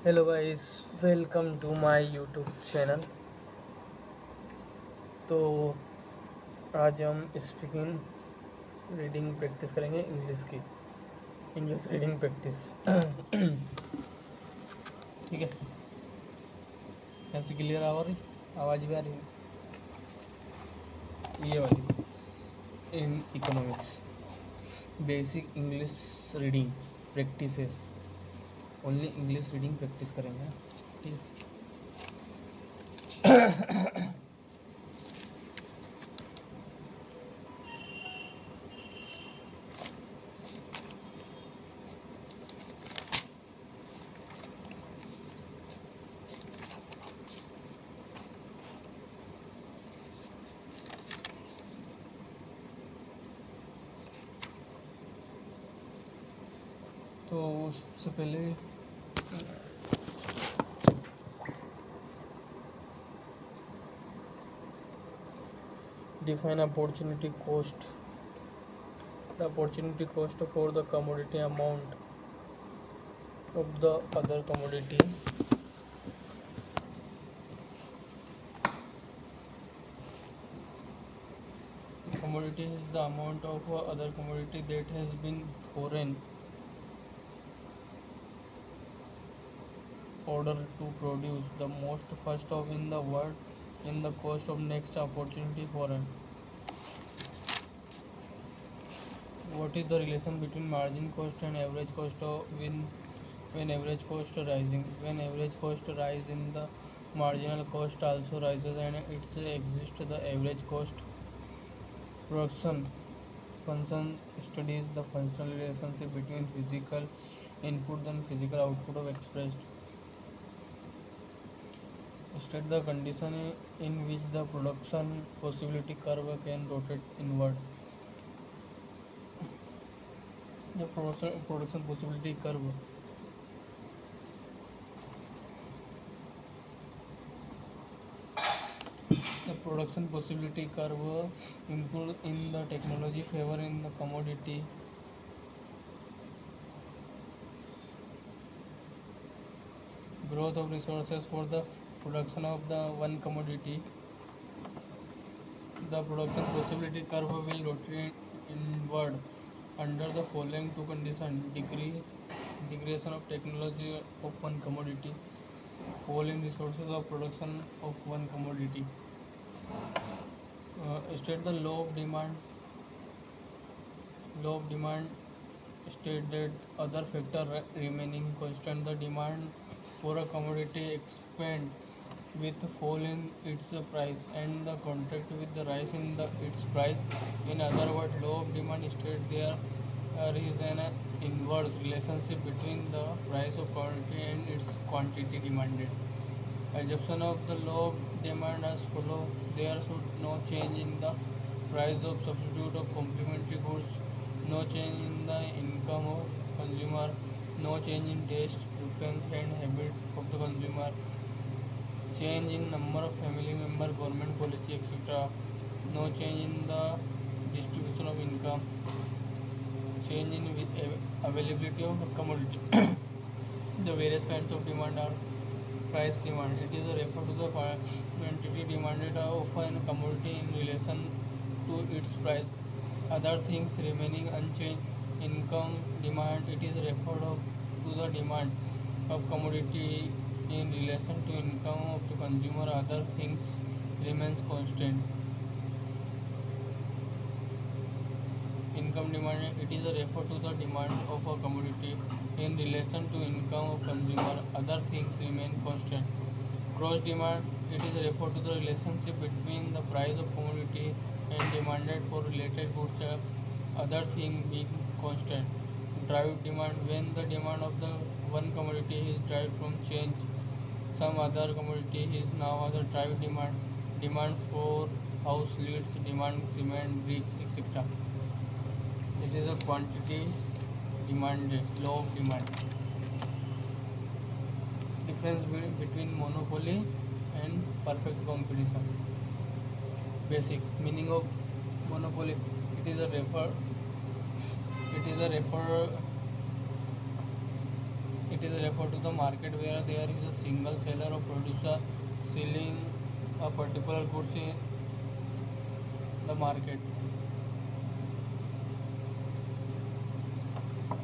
Hello guys, welcome to my YouTube channel. तो आज हम स्पीकिंग रीडिंग प्रैक्टिस करेंगे इंग्लिश की। English reading practice. ठीक है। ऐसे क्लियर आवाज़ भी आ रही है ये वाली। In economics basic English reading practices. Only English reading practice करेंगे। ठीक है। तो उससे पहले define opportunity cost. The opportunity cost for the commodity amount of the other commodity. Commodity is the amount of other commodity that has been foreign order to produce the most first of in the world in the cost of next opportunity foreign. What is the relation between margin cost and average cost of when average cost rising? When average cost rise in the marginal cost also rises and its exists the average cost. Production function studies the functional relationship between physical input and physical output of expressed. State the condition in which the production possibility curve can rotate inward. The production possibility curve. The production possibility curve improve in the technology favor in the commodity. Growth of resources for the production of the one commodity. The production possibility curve will rotate inward under the following two conditions: degradation of technology of one commodity, fall in resources of production of one commodity. State the law of demand. Law of demand state that other factor remaining constant, the demand for a commodity expand with fall in its price and the contract with the rise in its price. In other words, law of demand states there is an inverse relationship between the price of commodity and its quantity demanded. Assumption of the law of demand as follow: there should no change in the price of substitute of complementary goods, no change in the income of consumer, no change in taste, preference and habit of the consumer, change in number of family member, government policy, etc. No change in the distribution of income, change in availability of commodity. The various kinds of demand are: price demand. It is a refer to the quantity demanded of a commodity in relation to its price. Other things remaining unchanged. Income demand. It is referred to the demand of commodity in relation to income of the consumer. Other things remains constant. Income demand. It is a refer to the demand of a commodity in relation to income of consumer. Other things remain constant. Gross demand. It is referred to the relationship between the price of commodity and demanded for related goods. Other thing being constant. Derived demand. When the demand of the one commodity is derived from change some other commodity is now other derived demand. Demand for house leads demand cement bricks etc. It is a quantity demanded, law of demand. Difference between monopoly and perfect competition. Basic meaning of monopoly: it is a refer it It is referred to the market where there is a single seller or producer selling a particular goods in the market.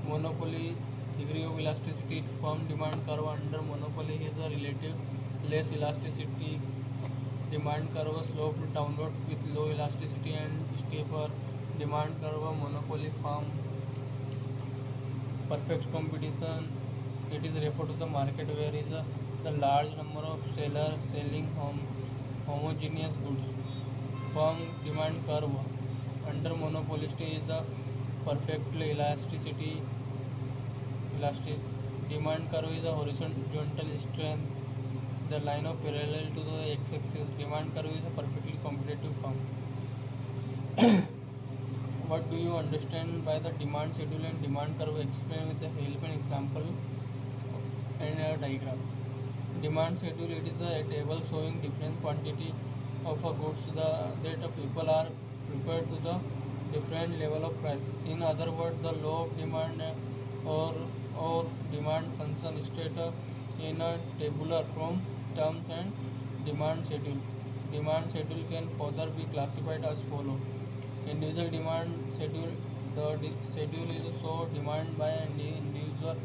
Monopoly degree of elasticity firm demand curve under monopoly is a relative less elasticity demand curve sloped downward with low elasticity and steeper demand curve. Monopoly firm perfect competition. It is referred to the market where is the large number of sellers selling homogeneous goods. Firm demand curve under monopolist is the perfectly elastic demand curve is a horizontal strength. The line of parallel to the x-axis demand curve is a perfectly competitive firm. What do you understand by the demand schedule and demand curve? Explain with the help and example and a diagram. Demand schedule, it is a table showing different quantity of a goods that people are prepared to the different level of price. In other words, the law of demand or or demand function state in a tabular form terms and demand schedule. Demand schedule can further be classified as follow. Individual demand schedule. The schedule is so demand by an individual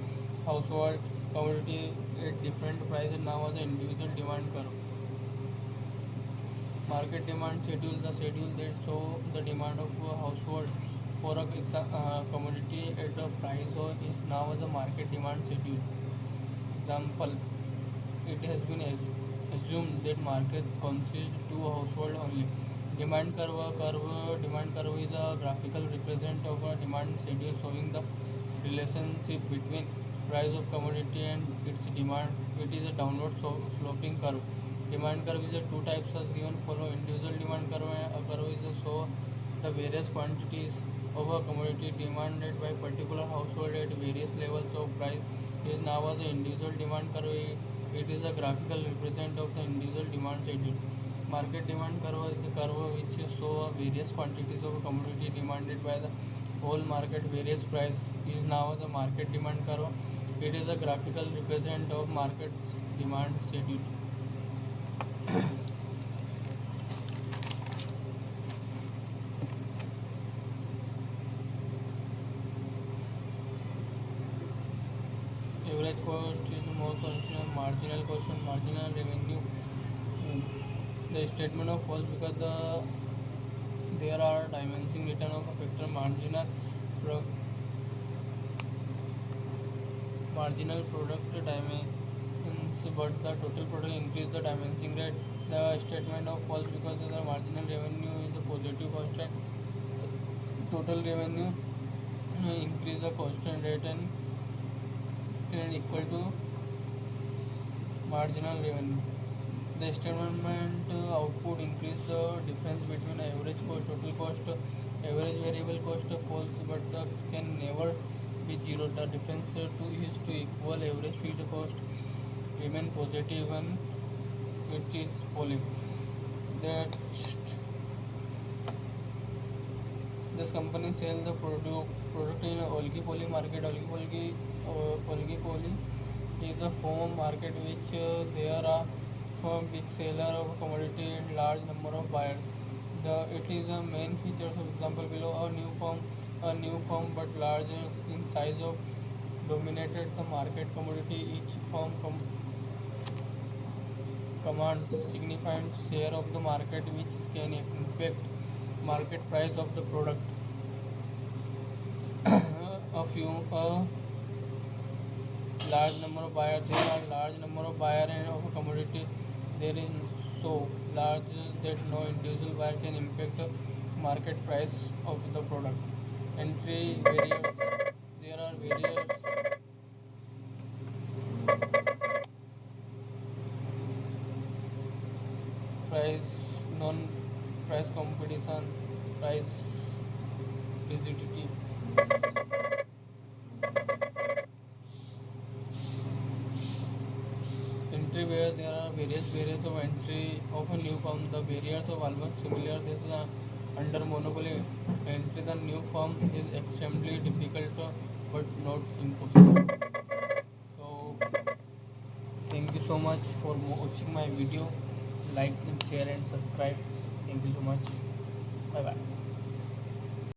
household commodity at different prices now as an individual demand curve. Market demand schedule, the schedule that show the demand of a household for a commodity at a price or is now as a market demand schedule. Example, it has been assumed that market consists two household only. Demand curve is a graphical represent of a demand schedule showing the relationship between price of commodity and its demand. It is a downward sloping curve. Demand curve is a two types as given follow. Individual demand curve, a curve is a show the various quantities of a commodity demanded by particular household at various levels of price. Is now as an individual demand curve. It is a graphical represent of the individual demand schedule. Market demand curve is a curve which show various quantities of a commodity demanded by the whole market various price. Is now as a market demand curve. It is a graphical represent of market demand schedule. Average cost is more considered marginal cost and marginal revenue. The statement of false because there are dimension return of a factor pro, marginal product dimensions but the total product increase the dimension rate. The statement of false because the marginal revenue is a positive constant. Total revenue increase the constant rate and equal to marginal revenue. The statement output increase the difference between average cost, total cost, average variable cost false but can never be zero. The difference is to equal average fixed cost remain positive when it is falling. That this company sell the product in oligopoly market. Oligopoly is a form of market which there are from big seller of commodity and large number of buyers. It is a main features of example below. A new firm but larger in size of dominated the market commodity. Each firm commands significant share of the market which can impact market price of the product. A large number of buyers. There are large number of buyers of a commodity. There is so large that no individual buyer can impact the market price of the product. Entry barriers. There are various price non price competition, price rigidity. Entry where there are various barriers of entry of a new firm. The barriers are almost similar. This is under monopoly entry. The new firm is extremely difficult but not impossible. So you so much for watching my video. Like and share and subscribe. Thank you so much. Bye bye.